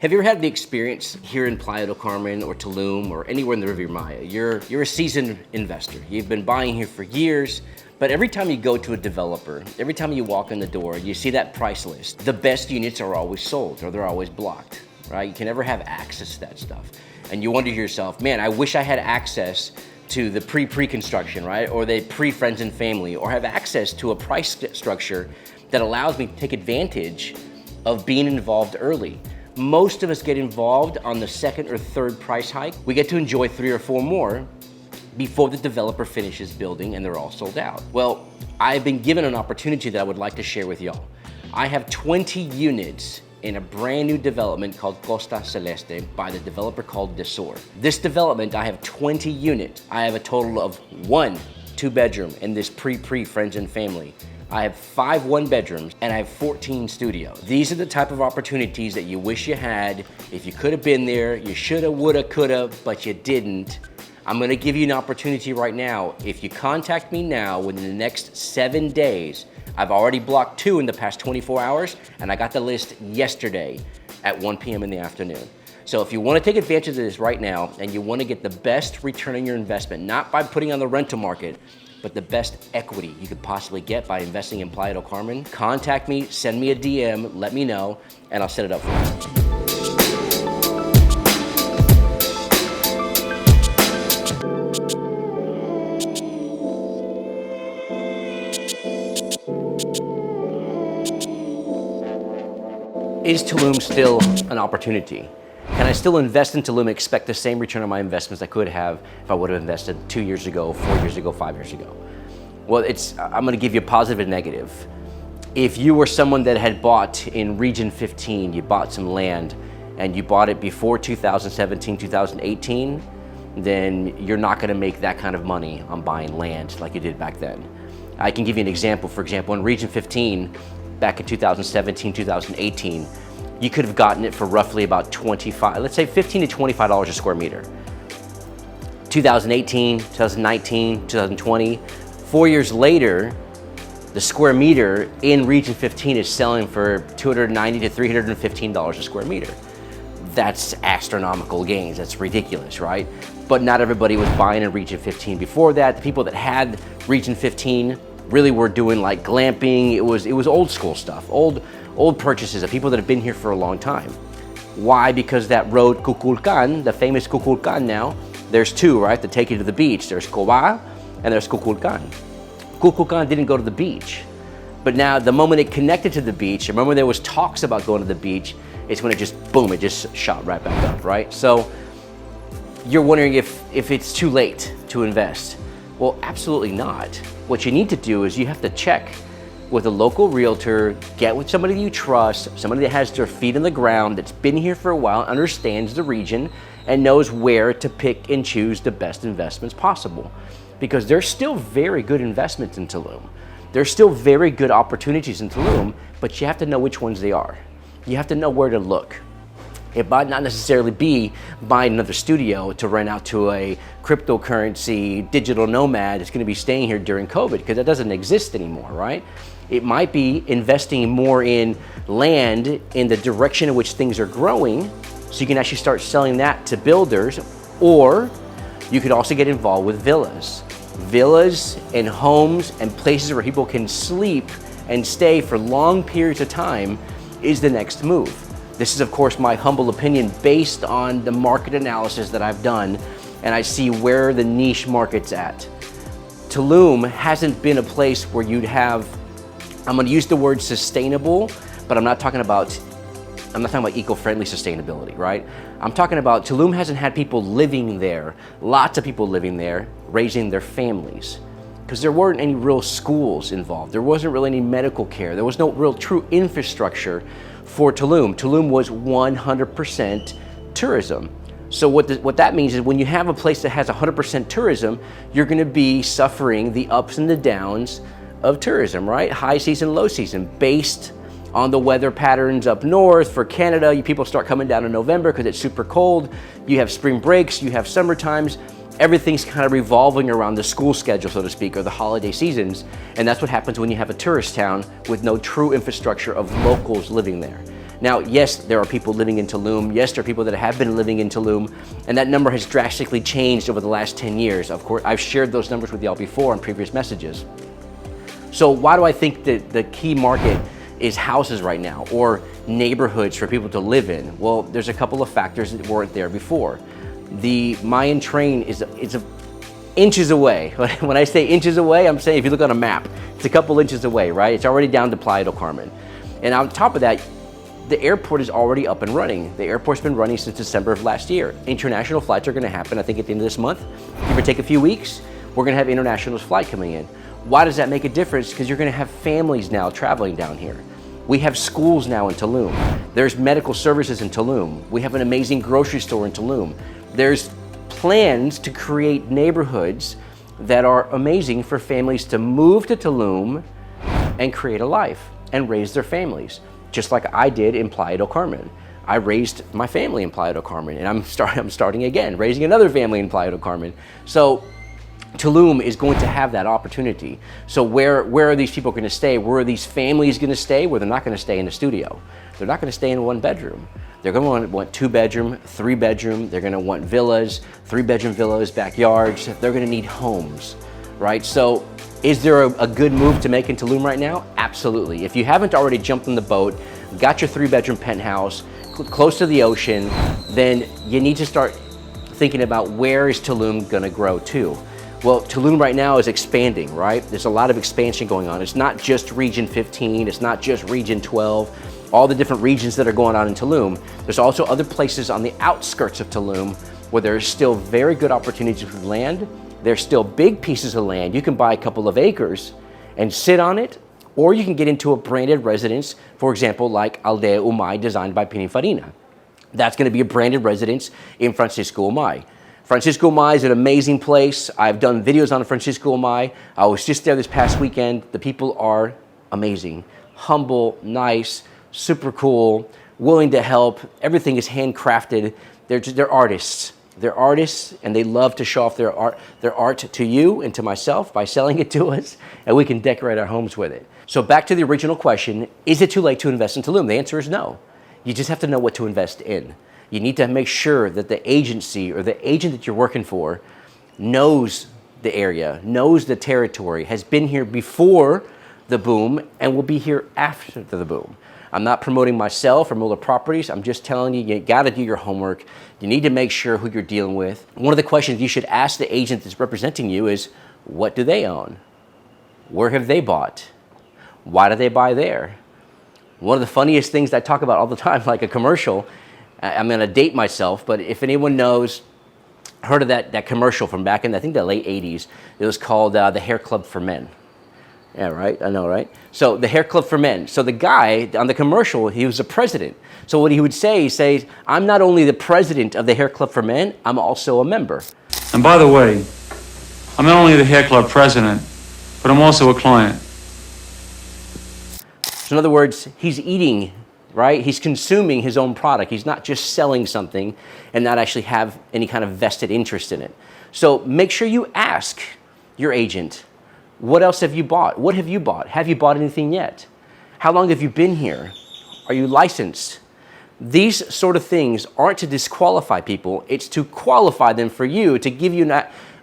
Have you ever had the experience here in Playa del Carmen or Tulum or anywhere in the Riviera Maya? You're a seasoned investor. You've been buying here for years, but every time you go to a developer, every time you walk in the door, you see that price list. The best units are always sold or they're always blocked, right? You can never have access to that stuff. And you wonder to yourself, man, I wish I had access to the pre-construction, right? Or the pre-friends and family, or have access to a price structure that allows me to take advantage of being involved early. Most of us get involved on the second or third price hike. We get to enjoy 3 or 4 more before the developer finishes building and they're all sold out. Well, I've been given an opportunity that I would like to share with y'all. I have 20 units in a brand new development called Costa Celeste by the developer called Desor. This development, I have 20 units. I have a total of 1 2-bedroom in this pre friends and family. I have 5 1-bedrooms and I have 14 studios. These are the type of opportunities that you wish you had. If you could have been there, you shoulda, woulda, coulda, but you didn't. I'm gonna give you an opportunity right now. If you contact me now within the next 7 days, I've already blocked 2 in the past 24 hours and I got the list yesterday at 1 p.m. in the afternoon. So if you wanna take advantage of this right now and you wanna get the best return on your investment, not by putting on the rental market, but the best equity you could possibly get by investing in Playa del Carmen, contact me, send me a DM, let me know, and I'll set it up for you. Is Tulum still an opportunity? Can I still invest in Tulum and expect the same return on my investments I could have if I would have invested 2 years ago, 4 years ago, 5 years ago? Well, I'm gonna give you a positive and negative. If you were someone that had bought in Region 15, you bought some land and you bought it before 2017, 2018, then you're not gonna make that kind of money on buying land like you did back then. I can give you an example. For example, in Region 15, back in 2017, 2018, you could have gotten it for roughly about let's say $15 to $25 a square meter. 2018, 2019, 2020, 4 years later, the square meter in Region 15 is selling for $290 to $315 a square meter. That's astronomical gains, that's ridiculous, right? But not everybody was buying in Region 15 before that. The people that had Region 15 really were doing like glamping. It was old school stuff, old purchases of people that have been here for a long time. Why? Because that road Kukulkan, the famous Kukulkan now, there's 2, right, that take you to the beach. There's Coba and there's Kukulkan. Kukulkan didn't go to the beach, but now the moment it connected to the beach, the moment there was talks about going to the beach, it's when it just, boom, it just shot right back up, right? So you're wondering if it's too late to invest. Well, absolutely not. What you need to do is you have to check with a local realtor, get with somebody you trust, somebody that has their feet on the ground, that's been here for a while, understands the region, and knows where to pick and choose the best investments possible. Because there's still very good investments in Tulum. There's still very good opportunities in Tulum, but you have to know which ones they are. You have to know where to look. It might not necessarily be buying another studio to rent out to a cryptocurrency digital nomad that's gonna be staying here during COVID, because that doesn't exist anymore, right? It might be investing more in land in the direction in which things are growing, so you can actually start selling that to builders, or you could also get involved with villas. Villas and homes and places where people can sleep and stay for long periods of time is the next move. This is, of course, my humble opinion based on the market analysis that I've done, and I see where the niche market's at. Tulum hasn't been a place where you'd have, I'm gonna use the word sustainable, but I'm not talking about eco-friendly sustainability, right? I'm talking about Tulum hasn't had people living there, lots of people living there, raising their families, because there weren't any real schools involved. There wasn't really any medical care. There was no real true infrastructure for Tulum. Tulum was 100% tourism. So what that means is when you have a place that has 100% tourism, you're gonna be suffering the ups and the downs of tourism, right? High season, low season, based on the weather patterns up north. For Canada, people start coming down in November because it's super cold. You have spring breaks, you have summer times. Everything's kind of revolving around the school schedule, so to speak, or the holiday seasons. And that's what happens when you have a tourist town with no true infrastructure of locals living there. Now, yes, there are people living in Tulum. Yes, there are people that have been living in Tulum, and that number has drastically changed over the last 10 years. Of course, I've shared those numbers with y'all before in previous messages. So why do I think that the key market is houses right now, or neighborhoods for people to live in? Well, there's a couple of factors that weren't there before. The Mayan train is inches away. When I say inches away, I'm saying if you look on a map, it's a couple inches away, right? It's already down to Playa del Carmen. And on top of that, the airport is already up and running. The airport's been running since December of last year. International flights are gonna happen, I think, at the end of this month. Give or take a few weeks, we're gonna have international flight coming in. Why does that make a difference? Because you're gonna have families now traveling down here. We have schools now in Tulum. There's medical services in Tulum. We have an amazing grocery store in Tulum. There's plans to create neighborhoods that are amazing for families to move to Tulum and create a life and raise their families, just like I did in Playa del Carmen. I raised my family in Playa del Carmen, and I'm starting again, raising another family in Playa del Carmen. So Tulum is going to have that opportunity. So where are these people going to stay? Where are these families going to stay? Where they're not going to stay in the studio. They're not going to stay in one bedroom. They're going to want 2 bedroom, 3 bedroom. They're going to want villas, 3 bedroom villas, backyards. They're going to need homes, right? So is there a good move to make in Tulum right now? Absolutely. If you haven't already jumped in the boat, got your 3 bedroom penthouse, close to the ocean, then you need to start thinking about where is Tulum going to grow to. Well, Tulum right now is expanding, right? There's a lot of expansion going on. It's not just Region 15, it's not just Region 12, all the different regions that are going on in Tulum. There's also other places on the outskirts of Tulum where there's still very good opportunities with land. There's still big pieces of land. You can buy a couple of acres and sit on it, or you can get into a branded residence, for example, like Aldea Umay, designed by Pininfarina. That's gonna be a branded residence in Francisco Umay. Francisco Umay is an amazing place. I've done videos on Francisco Umay. I was just there this past weekend. The people are amazing, humble, nice, super cool, willing to help. Everything is handcrafted. They're artists. They're artists, and they love to show off their art to you and to myself by selling it to us, and we can decorate our homes with it. So back to the original question, is it too late to invest in Tulum? The answer is no. You just have to know what to invest in. You need to make sure that the agency or the agent that you're working for knows the area, knows the territory, has been here before the boom, and will be here after the boom. I'm not promoting myself or Muller Properties. I'm just telling you, you gotta do your homework. You need to make sure who you're dealing with. One of the questions you should ask the agent that's representing you is, what do they own? Where have they bought? Why do they buy there? One of the funniest things I talk about all the time, like a commercial, I'm gonna date myself, but if anyone knows, heard of that commercial from back in, I think, the late 80s, it was called the Hair Club for Men. Yeah, right, I know, right? So the Hair Club for Men. So the guy on the commercial, he was a president. So what he would say, he says, I'm not only the president of the Hair Club for Men, I'm also a member. And by the way, I'm not only the Hair Club president, but I'm also a client. So in other words, he's eating, right? He's consuming his own product. He's not just selling something and not actually have any kind of vested interest in it. So make sure you ask your agent, what else have you bought? What have you bought? Have you bought anything yet? How long have you been here? Are you licensed? These sort of things aren't to disqualify people. It's to qualify them for you, to give you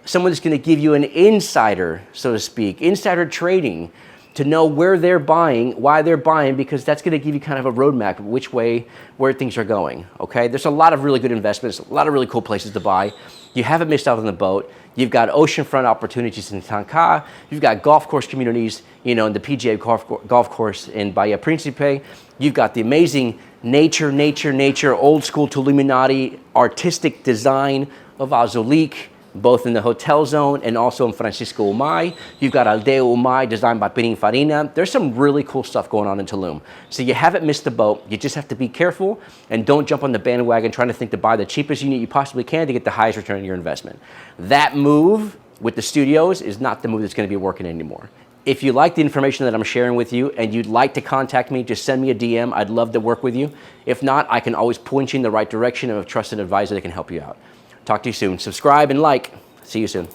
someone that's going to give you an insider, so to speak, insider trading, to know where they're buying, why they're buying, because that's going to give you kind of a roadmap of where things are going, okay? There's a lot of really good investments, a lot of really cool places to buy. You haven't missed out on the boat. You've got oceanfront opportunities in Tanca. You've got golf course communities, in the PGA golf course in Bahia Principe. You've got the amazing nature, old school Tuluminati artistic design of Azulik, both in the hotel zone and also in Francisco Umay. You've got Aldea Umay, designed by Pininfarina. There's some really cool stuff going on in Tulum. So you haven't missed the boat. You just have to be careful and don't jump on the bandwagon trying to think to buy the cheapest unit you possibly can to get the highest return on your investment. That move with the studios is not the move that's going to be working anymore. If you like the information that I'm sharing with you and you'd like to contact me, just send me a DM. I'd love to work with you. If not, I can always point you in the right direction of a trusted advisor that can help you out. Talk to you soon. Subscribe and like. See you soon.